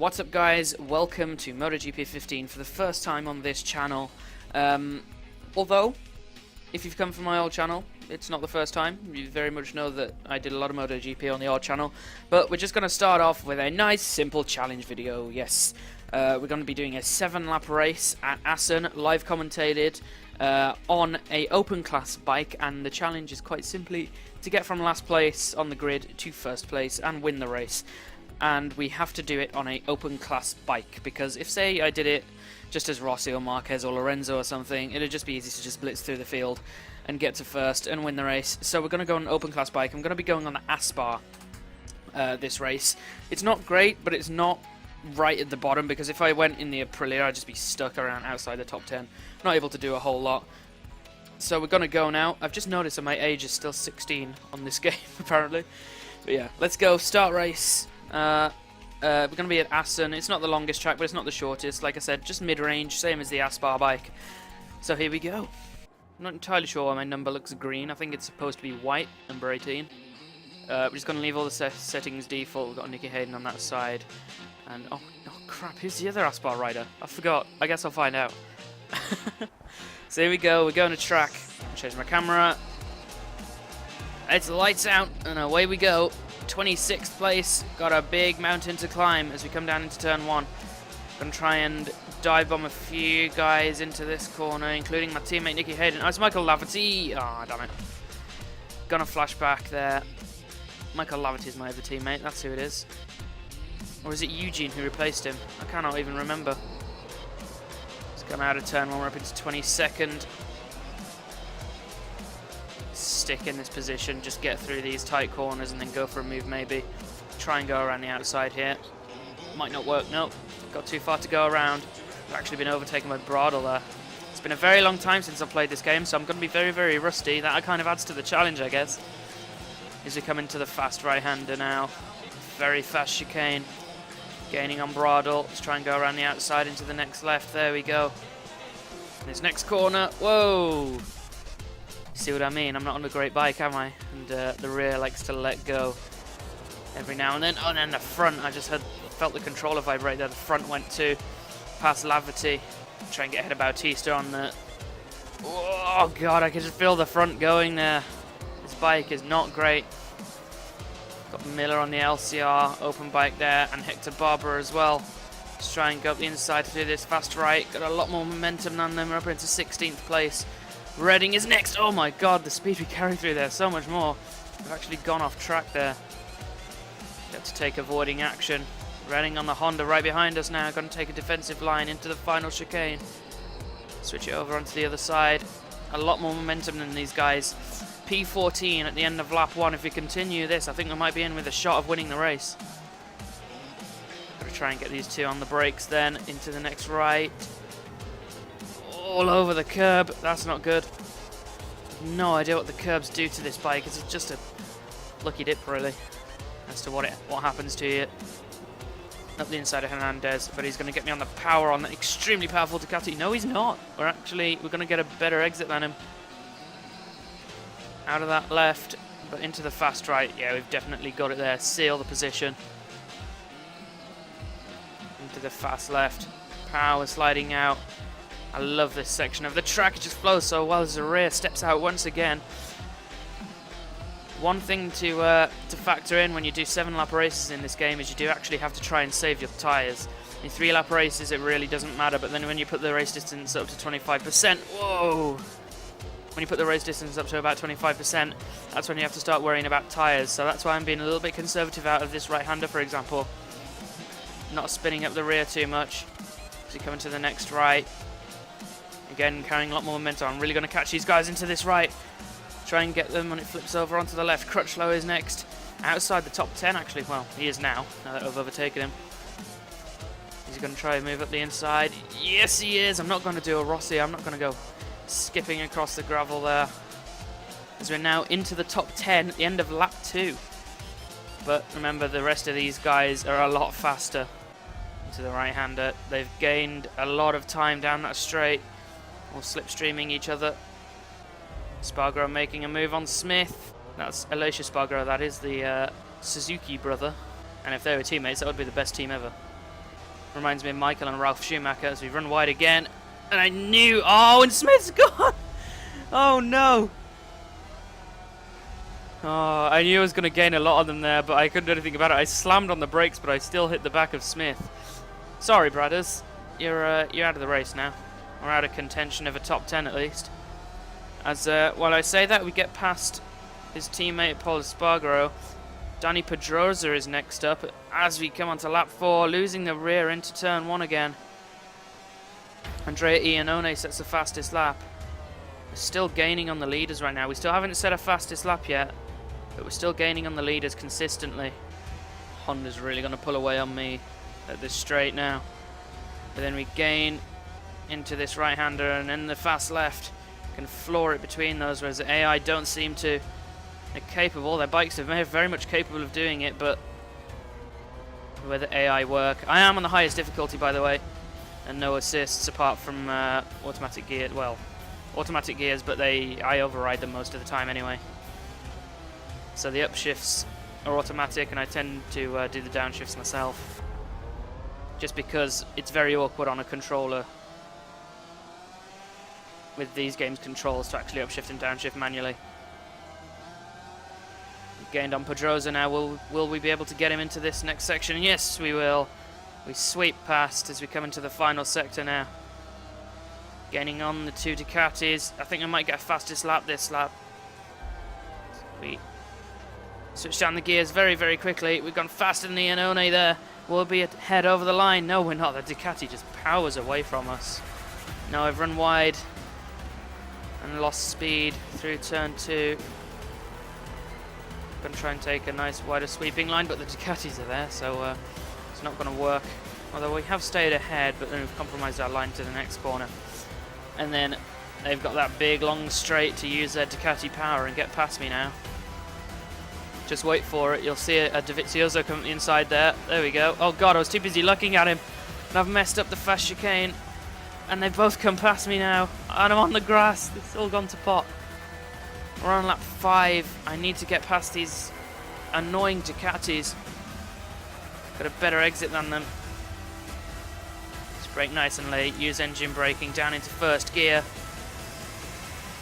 What's up guys, welcome to Motogp 15 for the first time on this channel. Although, if you've come from my old channel, it's not the first time. You very much know that I did a lot of Motogp on the old channel. But we're just going to start off with a nice simple challenge video, yes. We're going to be doing a 7-lap race at Assen, live commentated on a open class bike, and the challenge is quite simply to get from last place on the grid to first place and win the race. And we have to do it on a open class bike, because if say I did it just as Rossi or Marquez or Lorenzo or something, it'd just be easy to just blitz through the field and get to first and win the race. So we're going to go on an open class bike. I'm going to be going on the Aspar this race. It's not great, but it's not right at the bottom, because if I went in the Aprilia I'd just be stuck around outside the top 10, not able to do a whole lot. So we're going to go now. I've just noticed that my age is still 16 on this game apparently. But yeah, let's go, start race. We're going to be at Assen. It's not the longest track, but it's not the shortest. Like I said, just mid-range, same as the Aspar bike. So here we go. I'm not entirely sure why my number looks green. I think it's supposed to be white, number 18. We're just going to leave all the settings default. We've got Nicky Hayden on that side. And, oh crap, who's the other Aspar rider? I forgot. I guess I'll find out. So here we go. We're going to track. Change my camera. It's lights out, and away we go. 26th place, got a big mountain to climb as we come down into turn 1. Gonna try and dive bomb a few guys into this corner, including my teammate Nicky Hayden. Oh, it's Michael Laverty. Oh, damn it. Gonna flash back there. Michael Laverty is my other teammate, that's who it is. Or is it Eugene who replaced him? I cannot even remember. It's gone out of turn 1, we're up into 22nd. Stick in this position, just get through these tight corners and then go for a move maybe. Try and go around the outside here. Might not work, nope. Got too far to go around. I've actually been overtaken by Bradle there. It's been a very long time since I've played this game, so I'm going to be very, very rusty. That kind of adds to the challenge, I guess. As we come into the fast right-hander now. Very fast chicane. Gaining on Bradle. Let's try and go around the outside into the next left. There we go. This next corner. Whoa! See what I mean? I'm not on a great bike, am I? And the rear likes to let go every now and then. Oh, and then the front, I just felt the controller vibrate there. The front went too. Past Laverty. Try and get ahead of Bautista on the... Oh, God, I can just feel the front going there. This bike is not great. Got Miller on the LCR, open bike there, and Hector Barber as well. Just try and go up the inside to do this fast right. Got a lot more momentum than them. We're up into 16th place. Redding is next. Oh my God, the speed we carry through there, so much more. We've actually gone off track there. Got to take avoiding action. Redding on the Honda right behind us now. Going to take a defensive line into the final chicane. Switch it over onto the other side. A lot more momentum than these guys. P14 at the end of lap 1. If we continue this, I think we might be in with a shot of winning the race. Got to try and get these two on the brakes then. Into the next right. All over the curb. That's not good. No idea what the curbs do to this bike. It's just a lucky dip, really, as to what happens to you. Up the inside of Hernandez, but he's going to get me on the power on that extremely powerful Ducati. No, he's not. We're going to get a better exit than him. Out of that left, but into the fast right. Yeah, we've definitely got it there. Seal the position. Into the fast left. Power sliding out. I love this section of the track. It just flows so well as the rear steps out once again. One thing to factor in when you do 7-lap races in this game is you do actually have to try and save your tyres. In 3-lap races it really doesn't matter, but then when you put the race distance up to 25%, whoa! When you put the race distance up to about 25%, that's when you have to start worrying about tyres. So that's why I'm being a little bit conservative out of this right-hander, for example. Not spinning up the rear too much. As you come into the next right. Again, carrying a lot more momentum. I'm really going to catch these guys into this right. Try and get them when it flips over onto the left. Crutchlow is next. Outside the top 10, actually. Well, he is now that I've overtaken him. He's going to try and move up the inside. Yes, he is. I'm not going to do a Rossi. I'm not going to go skipping across the gravel there. As we're now into the top 10 at the end of lap 2. But remember, the rest of these guys are a lot faster. Into the right-hander. They've gained a lot of time down that straight. All slipstreaming each other. Spargaro making a move on Smith. That's Alicia Spargaro, that is the Suzuki brother. And if they were teammates, that would be the best team ever. Reminds me of Michael and Ralph Schumacher as we run wide again. And I knew... Oh, and Smith's gone! Oh, no! Oh, I knew I was going to gain a lot of them there, but I couldn't do anything about it. I slammed on the brakes, but I still hit the back of Smith. Sorry, brothers. You're out of the race now. Or out of contention of a top 10 at least. As while I say that, we get past his teammate Paul Espargaro. Danny Pedrosa is next up as we come onto lap 4, losing the rear into turn 1 again. Andrea Iannone sets the fastest lap. We're still gaining on the leaders right now. We still haven't set a fastest lap yet, but we're still gaining on the leaders consistently. Honda's really going to pull away on me at this straight now. But then we gain into this right-hander, and then the fast left can floor it between those, whereas the AI don't seem to. They're capable. Their bikes are very much capable of doing it, but where the AI work. I am on the highest difficulty, by the way, and no assists apart from automatic gear. Well, automatic gears, but I override them most of the time anyway. So the upshifts are automatic, and I tend to do the downshifts myself, just because it's very awkward on a controller with these games controls to actually upshift and downshift manually. Gained on Pedrosa now. Will we be able to get him into this next section? Yes, we will. We sweep past as we come into the final sector now. Gaining on the two Ducatis. I think I might get a fastest lap this lap. We switch down the gears very, very quickly. We've gone faster than Iannone there. We'll be ahead over the line. No, we're not. The Ducati just powers away from us. Now I've run wide and lost speed through turn 2. Going to try and take a nice wider sweeping line, but the Ducatis are there, so it's not going to work. Although we have stayed ahead, but then we've compromised our line to the next corner. And then they've got that big long straight to use their Ducati power and get past me now. Just wait for it. You'll see a Dovizioso come up the inside there. There we go. Oh god, I was too busy looking at him, and I've messed up the fast chicane. And they've both come past me now, and I'm on the grass. It's all gone to pot. We're on lap 5. I need to get past these annoying Ducatis. Got a better exit than them. Just brake nice and late. Use engine braking down into first gear.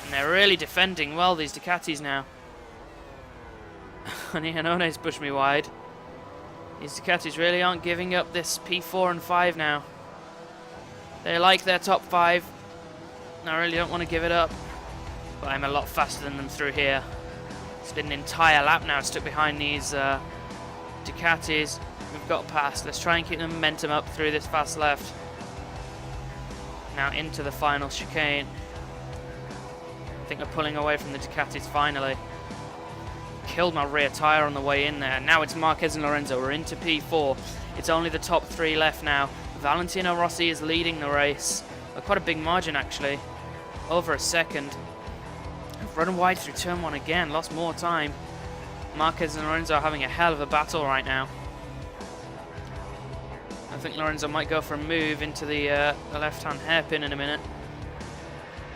And they're really defending well, these Ducatis now. And Iannone's pushed me wide. These Ducatis really aren't giving up this P4 and 5 now. They like their top 5. And I really don't want to give it up. But I'm a lot faster than them through here. It's been an entire lap now stuck behind these Ducatis. We've got past. Let's try and keep the momentum up through this fast left. Now into the final chicane. I think we're pulling away from the Ducatis finally. Killed my rear tyre on the way in there. Now it's Marquez and Lorenzo. We're into P4. It's only the top 3 left now. Valentino Rossi is leading the race. Quite a big margin actually. Over a second. Run wide through turn 1 again, lost more time. Marquez and Lorenzo are having a hell of a battle right now. I think Lorenzo might go for a move into the left-hand hairpin in a minute.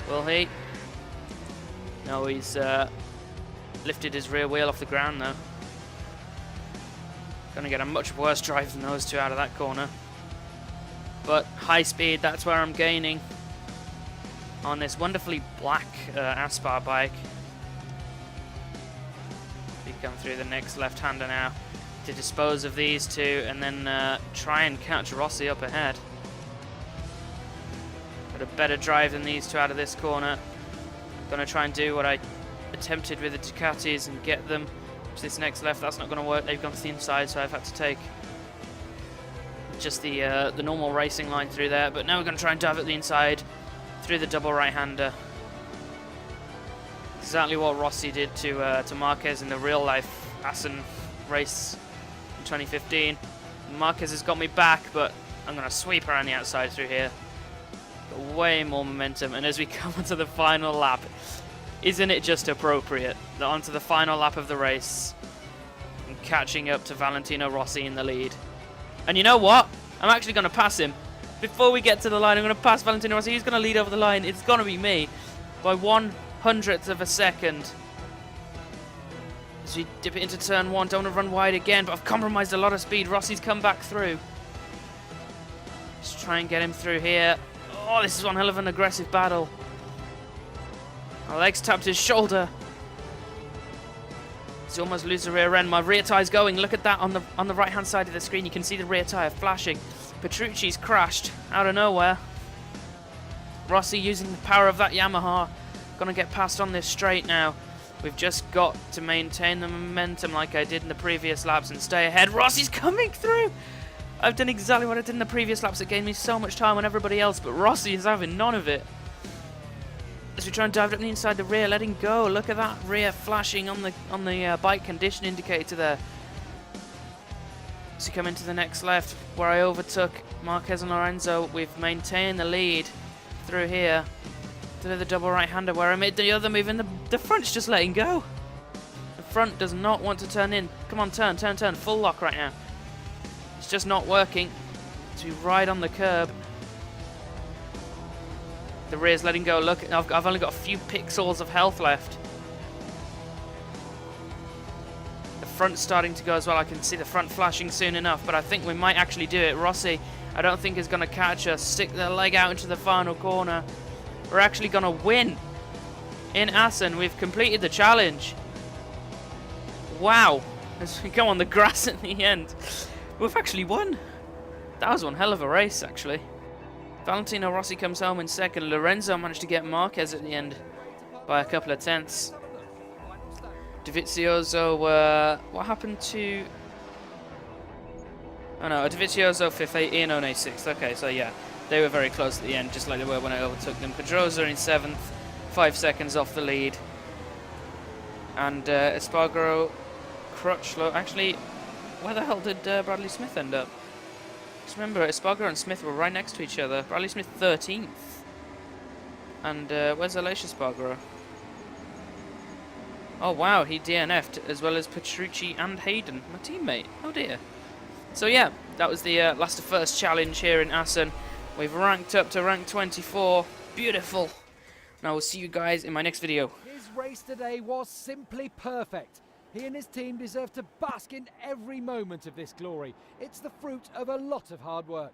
Will he? No, he's lifted his rear wheel off the ground though. Gonna get a much worse drive than those two out of that corner. But high speed, that's where I'm gaining. On this wonderfully black Aspar bike. We come through the next left-hander now to dispose of these two and then try and catch Rossi up ahead. Got a better drive than these two out of this corner. Gonna try and do what I attempted with the Ducatis and get them to this next left. That's not gonna work. They've gone to the inside, so I've had to take just the normal racing line through there. But now we're gonna try and dive at the inside through the double right-hander. Exactly what Rossi did to Marquez in the real-life Assen race in 2015. Marquez has got me back, but I'm going to sweep around the outside through here. Got way more momentum, and as we come onto the final lap, isn't it just appropriate that onto the final lap of the race, I'm catching up to Valentino Rossi in the lead. And you know what? I'm actually going to pass him. Before we get to the line, I'm going to pass Valentino Rossi. He's going to lead over the line. It's going to be me by 1/100th of a second. As we dip it into turn 1, don't want to run wide again, but I've compromised a lot of speed. Rossi's come back through. Let's try and get him through here. Oh, this is one hell of an aggressive battle. Alex tapped his shoulder. He's almost losing the rear end. My rear tyre's going. Look at that on the right-hand side of the screen. You can see the rear tyre flashing. Petrucci's crashed out of nowhere. Rossi using the power of that Yamaha. Gonna get past on this straight now. We've just got to maintain the momentum like I did in the previous laps and stay ahead. Rossi's coming through! I've done exactly what I did in the previous laps. It gave me so much time on everybody else, but Rossi is having none of it. As we try and dive up the inside the rear, letting go. Look at that rear flashing on the bike condition indicator there. As we come into the next left, where I overtook Marquez and Lorenzo, we've maintained the lead through here. To the double right-hander where I made the other move, and the front's just letting go. The front does not want to turn in. Come on, turn, turn, turn. Full lock right now. It's just not working. To ride on the curb. The rear's letting go. Look, I've only got a few pixels of health left. The front's starting to go as well. I can see the front flashing soon enough, but I think we might actually do it. Rossi, I don't think is going to catch us. Stick their leg out into the final corner. We're actually going to win in Assen. We've completed the challenge. Wow. As we go on the grass at the end. We've actually won. That was one hell of a race, actually. Valentino Rossi comes home in second. Lorenzo managed to get Marquez at the end by a couple of tenths. Dovizioso, what happened to... Oh no, Dovizioso 5th, Iannone 6th. Okay, so yeah. They were very close at the end, just like they were when I overtook them. Pedrosa in 7th, 5 seconds off the lead. And Espargaro, Crutchlow. Actually, where the hell did Bradley Smith end up? Just remember, Espargaro and Smith were right next to each other. Bradley Smith 13th. And where's Aleix Espargaro? Oh wow, he DNF'd, as well as Petrucci and Hayden, my teammate. Oh dear. So yeah, that was the last of first challenge here in Assen. We've ranked up to rank 24. Beautiful. And I will see you guys in my next video. His race today was simply perfect. He and his team deserve to bask in every moment of this glory. It's the fruit of a lot of hard work.